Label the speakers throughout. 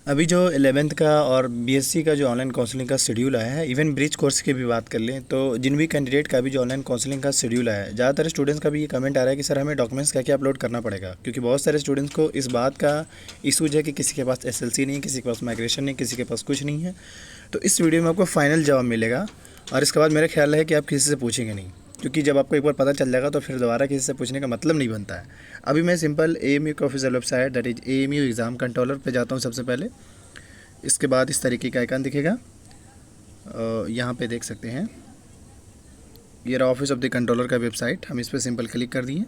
Speaker 1: अभी जो 11th का और बीएससी का जो ऑनलाइन काउंसलिंग का शेड्यूल आया है, इवन ब्रिज कोर्स की भी बात कर लें तो जिन भी कैंडिडेट का भी जो ऑनलाइन काउंसलिंग का शेड्यूल आया है, ज़्यादातर स्टूडेंट्स का भी ये कमेंट आ रहा है कि सर हमें डॉक्यूमेंट्स क्या क्या अपलोड करना पड़ेगा, क्योंकि बहुत सारे स्टूडेंट्स को इस बात का इशूज है कि किसी के पास एसएलसी नहीं है, किसी के पास माइग्रेशन नहीं, किसी के पास कुछ नहीं है। तो इस वीडियो में आपको फाइनल जवाब मिलेगा और इसके बाद मेरा ख्याल है कि आप किसी से पूछेंगे नहीं, क्योंकि जब आपको एक बार पता चल जाएगा तो फिर दोबारा किसी से पूछने का मतलब नहीं बनता है। अभी मैं सिंपल एएमयू की official website that is AMU exam controller पे जाता हूँ सबसे पहले। इसके बाद इस तरीके का आइकन दिखेगा, यहाँ पे देख सकते हैं ये रहा ऑफिस ऑफ द कंट्रोलर का वेबसाइट। हम इस पर सिंपल क्लिक कर दिए,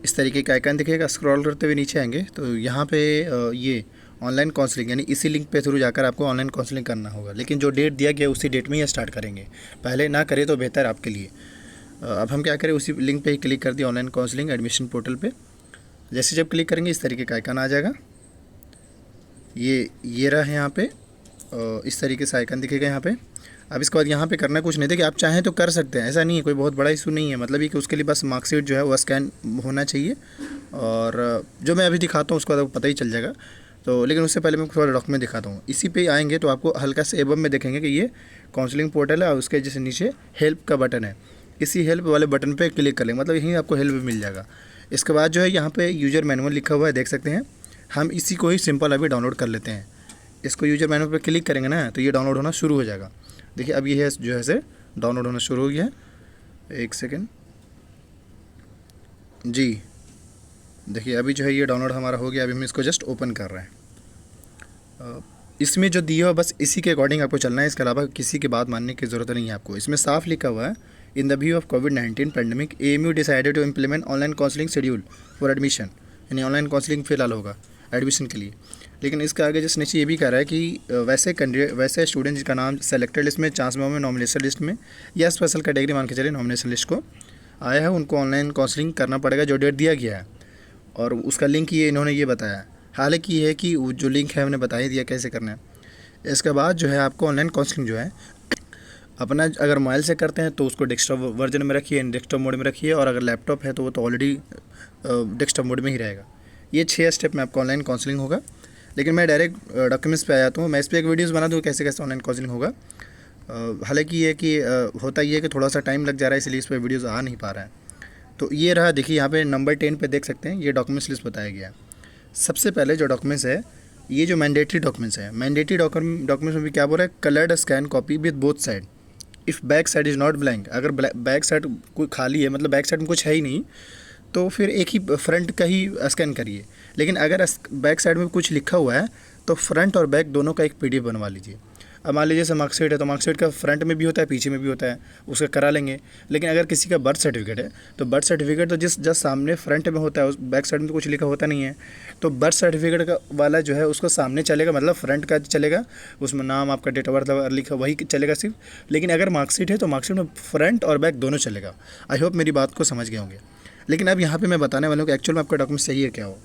Speaker 1: इस तरीके का आइकन दिखेगा। स्क्रॉल करते हुए नीचे आएंगे तो यहाँ पे ये ऑनलाइन काउंसलिंग यानी इसी लिंक पे थ्रू जाकर आपको ऑनलाइन काउंसलिंग करना होगा, लेकिन जो डेट दिया गया उसी डेट में ही स्टार्ट करेंगे, पहले ना करें तो बेहतर आपके लिए। अब हम क्या करें, उसी लिंक पे ही क्लिक कर दिया, ऑनलाइन काउंसलिंग एडमिशन पोर्टल पे। जैसे जब क्लिक करेंगे इस तरीके का आइकन आ जाएगा, ये रहा है यहाँ पे, इस तरीके से आइकन दिखेगा यहाँ पे। अब इसके बाद यहाँ पे करना कुछ नहीं था, कि आप चाहें तो कर सकते हैं, ऐसा नहीं है, कोई बहुत बड़ा इशू नहीं है। मतलब ये कि उसके लिए बस मार्कशीट जो है वो स्कैन होना चाहिए, और जो मैं अभी दिखाता हूँ उसको आपको पता ही चल जाएगा। तो लेकिन उससे पहले मैं थोड़ा डॉक्यूमेंट दिखाता हूँ। इसी पे आएंगे तो आपको हल्का से एबव में देखेंगे कि ये काउंसलिंग पोर्टल है और उसके जैसे नीचे हेल्प का बटन है, इसी हेल्प वाले बटन पे क्लिक कर लेंगे, मतलब यहीं आपको हेल्प मिल जाएगा। इसके बाद जो है यहाँ पे यूज़र मैनुअल लिखा हुआ है, देख सकते हैं। हम इसी को ही सिंपल अभी डाउनलोड कर लेते हैं। इसको यूज़र मैनुअल पे क्लिक करेंगे ना तो ये डाउनलोड होना शुरू हो जाएगा। देखिए अब ये है जो है से डाउनलोड होना शुरू हो गया है। एक सेकेंड जी, देखिए अभी जो है ये डाउनलोड हमारा हो गया। अभी हम इसको जस्ट ओपन कर रहे हैं। इसमें जो दिया हुआ बस इसी के अकॉर्डिंग आपको चलना है, इसके अलावा किसी की बात मानने की ज़रूरत नहीं है आपको। इसमें साफ लिखा हुआ है, इन द व्यू ऑफ कोविड-19 pandemic AMU decided to implement online counselling schedule for admission, यानी ऑनलाइन काउंसलिंग फिलहाल होगा एडमिशन के लिए। लेकिन इसके आगे जस्ट नीचे ये भी कह रहा है कि वैसे स्टूडेंट जिसका नाम सेलेक्टेड लिस्ट में, चांस में नॉमिनेशन लिस्ट में या स्पेशल कैटेगरी मान के चलिए नॉमिनेशन लिस्ट को आया है, उनको ऑनलाइन काउंसलिंग करना पड़ेगा जो डेट दिया गया है। और उसका लिंक ये इन्होंने ये बताया है, हालांकि ये है कि वो जो लिंक है हमने बता ही दिया कैसे करना है। इसके बाद जो है आपको ऑनलाइन काउंसलिंग जो है अपना अगर मोबाइल से करते हैं तो उसको डेस्कटॉप वर्जन में रखिए, डेस्कटॉप मोड में रखिए, और अगर लैपटॉप है तो वो तो ऑलरेडी डेस्कटॉप मोड में ही रहेगा। ये 6 स्टेप में आपको ऑनलाइन काउंसलिंग होगा। लेकिन मैं डायरेक्ट डॉक्यूमेंट्स पे आ जाता हूँ। मैं इस पर एक वीडियोस बना दूँ कैसे कैसे ऑनलाइन काउंसलिंग होगा। हालांकि ये कि होता ये है कि थोड़ा सा टाइम लग जा रहा है, इसलिए इस पर वीडियोज़ आ नहीं पा रहा है। तो ये रहा, देखिए यहाँ पे नंबर 10 पे देख सकते हैं ये डॉक्यूमेंट्स लिस्ट बताया गया है। सबसे पहले जो डॉक्यूमेंट्स है, ये जो मैंडेटरी डॉक्यूमेंट्स है, मैंडेटरी डॉक्यूमेंट्स में भी क्या बोल रहा है, coloured scan copy with both side if back side is not blank. अगर बैक साइड कोई खाली है, मतलब बैक साइड में कुछ है ही नहीं, तो फिर एक ही फ्रंट का ही स्कैन करिए। लेकिन अगर बैक साइड में कुछ लिखा हुआ है तो फ्रंट और बैक दोनों का एक पीडीएफ बनवा लीजिए। अब मान लीजिए जैसे मार्कशीट है तो मार्कशीट का फ्रंट में भी होता है, पीछे में भी होता है, उसका करा लेंगे। लेकिन अगर किसी का बर्थ सर्टिफिकेट है तो बर्थ सर्टिफिकेट तो जस्ट सामने फ्रंट में होता है, उस बैक साइड में तो कुछ लिखा होता नहीं है। तो बर्थ सर्टिफिकेट का वाला जो है उसको सामने चलेगा, मतलब फ्रंट का चलेगा, उसमें नाम आपका डेट ऑफ बर्थ लिखा वही चलेगा सिर्फ। लेकिन अगर मार्कशीट है तो मार्कशीट में फ्रंट और बैक दोनों चलेगा। आई होप मेरी बात को समझ गए होंगे। लेकिन अब यहाँ पे मैं बताने वाला हूँ कि एक्चुअल में आपका डॉक्यूमेंट सही है क्या हो।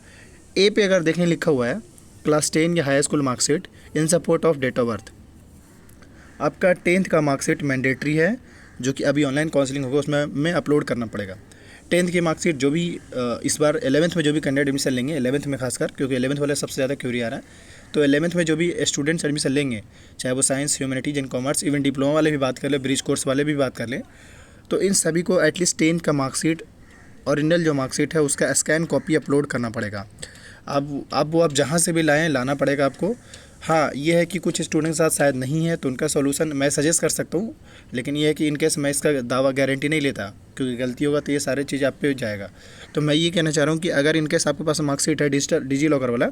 Speaker 1: ए पे अगर देखने लिखा हुआ है क्लास 10 या high school marksheet in support of date of birth, आपका 10th का मार्कशीट मैंडेटरी है, जो कि अभी ऑनलाइन काउंसलिंग होगा उसमें अपलोड करना पड़ेगा। 10th की मार्कशीट जो भी इस बार 11th में जो भी कैंडिडेट एडमिशन लेंगे, 11th में खासकर, क्योंकि 11th वाले सबसे ज़्यादा क्यूरी आ रहा है, तो 11th में जो भी स्टूडेंट्स एडमिशन लेंगे, चाहे वो science, humanities and commerce, even diploma वाले भी बात कर ले, ब्रिज कोर्स वाले भी बात कर ले, तो इन सभी को एटलीस्ट 10th का मार्कशीट, ओरिजिनल जो मार्कशीट है उसका स्कैन कॉपी अपलोड करना पड़ेगा। अब वो आप जहाँ से भी लाएँ लाना पड़ेगा आपको। हाँ, ये है कि कुछ स्टूडेंट के साथ शायद नहीं है तो उनका सॉल्यूशन मैं सजेस्ट कर सकता हूँ, लेकिन ये है कि इनकेस मैं इसका दावा गारंटी नहीं लेता, क्योंकि गलती होगा तो ये सारी चीज़ आप पे जाएगा। तो मैं ये कहना चाह रहा हूँ कि अगर इनकेस आपके पास मार्कशीट है डिजी लॉकर वाला,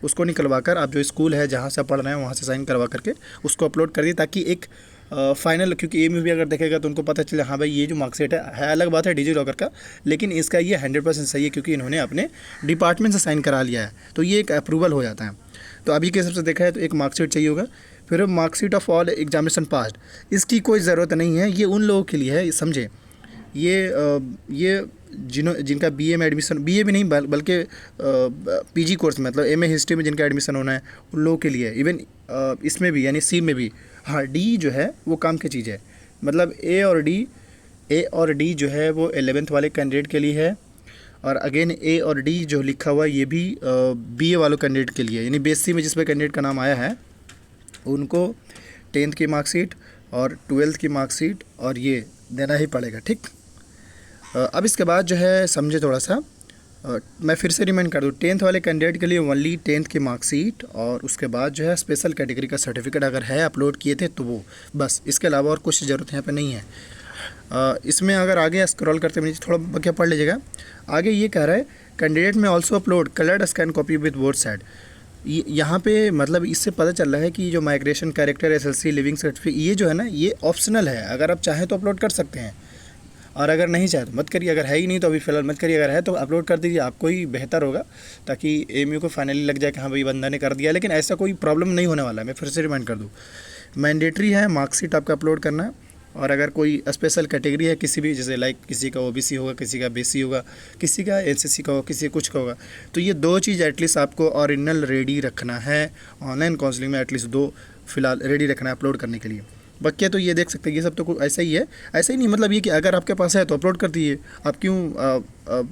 Speaker 1: उसको निकलवा कर आप जो स्कूल है जहाँ से पढ़ रहे हैं वहाँ से साइन करवा करके उसको अपलोड कर दिए, ताकि एक फाइनल, क्योंकि ए में भी अगर देखेगा तो उनको पता चले हाँ भाई ये जो मार्कशीट है अलग बात है डिजी लॉकर का, लेकिन इसका ये 100% सही है क्योंकि इन्होंने अपने डिपार्टमेंट से साइन करा लिया है, तो ये एक अप्रूवल हो जाता है। तो अभी के हिसाब से देखा है तो एक मार्कशीट चाहिए होगा। फिर marksheet of all examination passed, इसकी कोई ज़रूरत नहीं है, ये उन लोगों के लिए है, समझे। ये जिनका बीए में एडमिशन, बीए भी नहीं बल्कि पीजी कोर्स में, मतलब एमए हिस्ट्री में जिनका एडमिशन होना है उन लोगों के लिए। इवन इसमें भी यानी सी में भी, हाँ डी जो है वो काम की चीज़ है, मतलब ए और डी जो है वो 11th वाले कैंडिडेट के लिए है, और अगेन ए और डी जो लिखा हुआ है ये भी बीए वालों कैंडिडेट के लिए, यानी बीएससी में जिस पे कैंडिडेट का नाम आया है उनको 10th की मार्कशीट और 12th की मार्कशीट और ये देना ही पड़ेगा, ठीक। अब इसके बाद जो है समझे थोड़ा सा, मैं फिर से रिमाइंड कर दूँ, 10th वाले कैंडिडेट के लिए ओनली 10th की मार्कशीट और उसके बाद जो है स्पेशल कैटेगरी का सर्टिफिकेट अगर है अपलोड किए थे तो वो बस, इसके अलावा और कुछ ज़रूरत यहाँ पे नहीं है। इसमें अगर आगे स्क्रॉल करते हुए थोड़ा बकिया पढ़ लीजिएगा, आगे ये कह रहा है कैंडिडेट में also upload coloured scan copy with both side. यहाँ पे मतलब इससे पता चल रहा है कि जो migration character SLC leaving certificate ये जो है ना ये ऑप्शनल है, अगर आप चाहें तो अपलोड कर सकते हैं और अगर नहीं चाहे तो मत करिए, अगर है ही नहीं तो अभी फ़िलहाल मत करिए, अगर है तो अपलोड कर दीजिए, आपको ही बेहतर होगा ताकि एएमयू को फाइनली लग जाए कि हाँ भाई बंदा ने कर दिया। लेकिन ऐसा कोई प्रॉब्लम नहीं होने वाला है, मैं फिर से रिमाइंड कर दूँ, मैंडेटरी है मार्कशीट आपका अपलोड करना। और अगर कोई स्पेशल कैटेगरी है किसी भी, जैसे लाइक किसी का ओबीसी होगा, किसी का बीसी होगा, किसी का एनसीसी का होगा, किसी कुछ का होगा, तो ये 2 चीज़ एटलीस्ट आपको ओरिजिनल रेडी रखना है ऑनलाइन काउंसलिंग में, एटलीस्ट 2 फिलहाल रेडी रखना है अपलोड करने के लिए। बाकी तो ये देख सकते हैं ये सब तो कुछ ऐसा ही है, ऐसा ही नहीं मतलब ये कि अगर आपके पास है तो अपलोड कर दीजिए, आप क्यों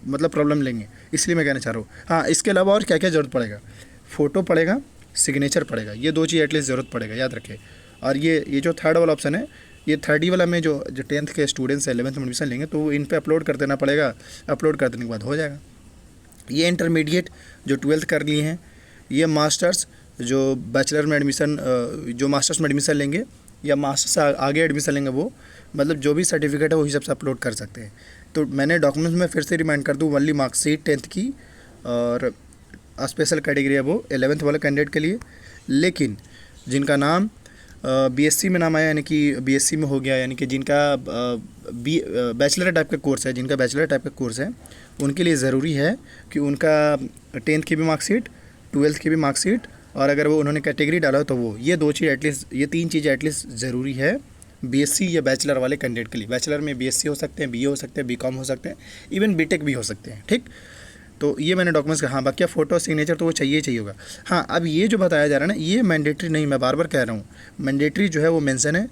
Speaker 1: मतलब प्रॉब्लम लेंगे, इसलिए मैं कहना चाह रहा हूँ। हाँ, इसके अलावा और क्या क्या ज़रूरत पड़ेगा, फ़ोटो पड़ेगा, सिग्नेचर पड़ेगा, ये 2 चीज़ एटलीस्ट ज़रूरत पड़ेगा, याद रखें। और ये जो थर्ड वाला ऑप्शन है, ये 3rd वाला में जो 10th के स्टूडेंट्स 11th में एडमिशन लेंगे तो इन पे अपलोड कर देना पड़ेगा, अपलोड कर देने के बाद हो जाएगा। ये इंटरमीडिएट जो 12th कर लिए हैं, ये मास्टर्स जो बैचलर में एडमिशन जो मास्टर्स में एडमिशन लेंगे या मास्टर्स से आगे एडमिशन लेंगे, वो मतलब जो भी सर्टिफिकेट है वो हिसाब से अपलोड कर सकते हैं। तो मैंने डॉक्यूमेंट्स में फिर से रिमाइंड कर दूँ, ओनली मार्कशीट 10th की और स्पेशल कैटेगरी है वो 11th वाले कैंडिडेट के लिए। लेकिन जिनका नाम बीएससी में नाम आया, यानी कि बीएससी में हो गया, यानी कि जिनका बैचलर टाइप का कोर्स है, जिनका बैचलर टाइप का कोर्स है उनके लिए ज़रूरी है कि उनका 10th की भी मार्कशीट, 12th की भी मार्कशीट और अगर वो उन्होंने कैटेगरी डाला हो तो वो, ये 2 चीज़ एटलीस्ट, ये 3 चीज़ें एटलीस्ट ज़रूरी है बीएससी या बैचलर वाले कैंडिडेट के लिए। बैचलर में बीएससी हो सकते हैं, बीए हो सकते हैं, बीकॉम हो सकते हैं, इवन बीटेक भी हो सकते हैं, ठीक। तो ये मैंने डॉक्यूमेंट्स का, हाँ बाकी फ़ोटो सिग्नेचर तो वो चाहिए ही चाहिए होगा। हाँ, अब ये जो बताया जा रहा है ना ये मैंडेटरी नहीं, मैं बार बार कह रहा हूँ, मैंडेटरी जो है वो मेंशन है।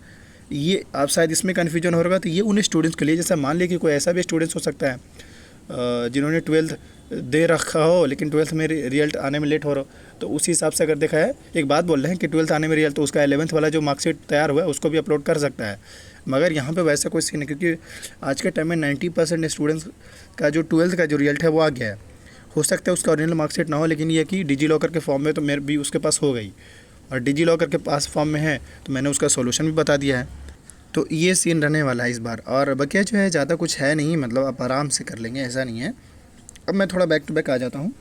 Speaker 1: ये आप शायद इसमें कन्फ्यूजन हो रहा, तो ये उन स्टूडेंट्स के लिए, जैसे मान लीजिए कि कोई ऐसा भी स्टूडेंट्स हो सकता है जिन्होंने 12th दे रखा हो लेकिन 12th में रिजल्ट आने में लेट हो रहा हो, तो उसी हिसाब से अगर देखा है, एक बात बोल रहे हैं कि 12th आने में रिजल्ट, तो उसका 11th वाला जो मार्कशीट तैयार हुआ है उसको भी अपलोड कर सकता है। मगर यहाँ पे वैसा कोई सीन नहीं, क्योंकि आज के टाइम में 90% स्टूडेंट्स का जो 12th का जो रिजल्ट है वो आ गया है। हो सकता है उसका ओरिजिनल मार्कशीट ना हो, लेकिन ये कि डिजी लॉकर के फॉर्म में तो मेरे भी उसके पास हो गई, और डिजी लॉकर के पास फॉर्म में है तो मैंने उसका सॉल्यूशन भी बता दिया है। तो ये सीन रहने वाला है इस बार। और बकिया जो है ज़्यादा कुछ है नहीं, मतलब आप आराम से कर लेंगे, ऐसा नहीं है। अब मैं थोड़ा बैक टू बैक आ जाता हूँ।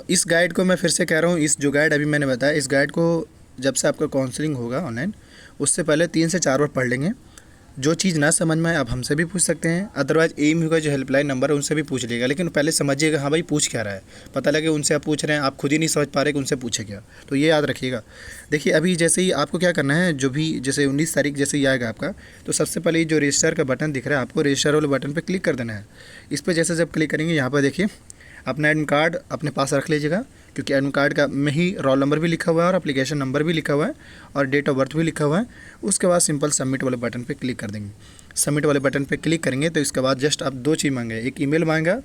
Speaker 1: इस गाइड को मैं फिर से कह रहा हूँ, इस जो गाइड अभी मैंने बताया, इस गाइड को जब से आपका काउंसलिंग होगा ऑनलाइन उससे पहले 3 से 4 बार पढ़ लेंगे। जो चीज़ ना समझ में आए आप हमसे भी पूछ सकते हैं, अदरवाइज एएमयू का जो हेल्पलाइन नंबर है उनसे भी पूछ लीजिएगा, लेकिन पहले समझिएगा हाँ भाई पूछ क्या रहा है, पता लगे उनसे आप पूछ रहे हैं, आप खुद ही नहीं समझ पा रहे कि उनसे पूछे क्या, तो ये याद रखिएगा। देखिए अभी जैसे ही आपको क्या करना है, जो भी जैसे 19 तारीख जैसे ही आएगा आपका, तो सबसे पहले जो रजिस्टर का बटन दिख रहा है आपको, रजिस्टर वाले बटन पर क्लिक कर देना है। इस पर जैसे जब क्लिक करेंगे यहाँ पर देखिए अपना एडमिट कार्ड अपने पास रख लीजिएगा, क्योंकि एडमिट कार्ड का में ही रोल नंबर भी लिखा हुआ है और एप्लीकेशन नंबर भी लिखा हुआ है और डेट ऑफ बर्थ भी लिखा हुआ है। उसके बाद सिंपल सबमिट वाले बटन पे क्लिक कर देंगे। सबमिट वाले बटन पे क्लिक करेंगे तो इसके बाद जस्ट आप 2 चीज़ मांगे, एक ईमेल मांगा,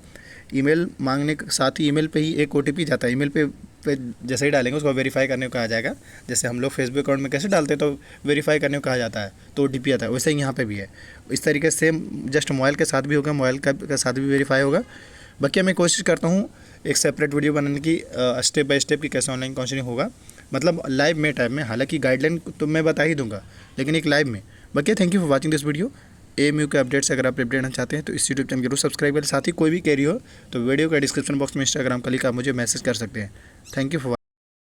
Speaker 1: ईमेल मांगने के साथ ही ईमेल पे ही एक ओटीपी जाता है, ईमेल पे जैसे ही डालेंगे उसको वेरीफाई करने को कहा जाएगा। जैसे हम लोग फेसबुक अकाउंट में कैसे डालते हैं तो वेरीफाई करने को कहा जाता है तो ओटीपी आता है, वैसे ही यहाँ पे भी है। इस तरीके से जस्ट मोबाइल के साथ भी होगा, मोबाइल का साथ भी वेरीफाई होगा। बाकी मैं कोशिश करता हूँ एक सेपरेट वीडियो बनाने की, स्टेप बाय स्टेप की कैसे ऑनलाइन काउंसलिंग होगा, मतलब लाइव में टाइम में। हालांकि गाइडलाइन तो मैं बता ही दूंगा, लेकिन एक लाइव में। बाकी thank you for watching this video. AMU के अपडेट्स अगर आप अपडेट रहना चाहते हैं तो इस यूट्यूब चैनल जरूर सब्सक्राइब करें। साथ ही कोई भी क्वेरी हो तो वीडियो का डिस्क्रिप्शन बॉक्स में इंस्टाग्राम का लिंक आप मुझे मैसेज कर सकते हैं। Thank you for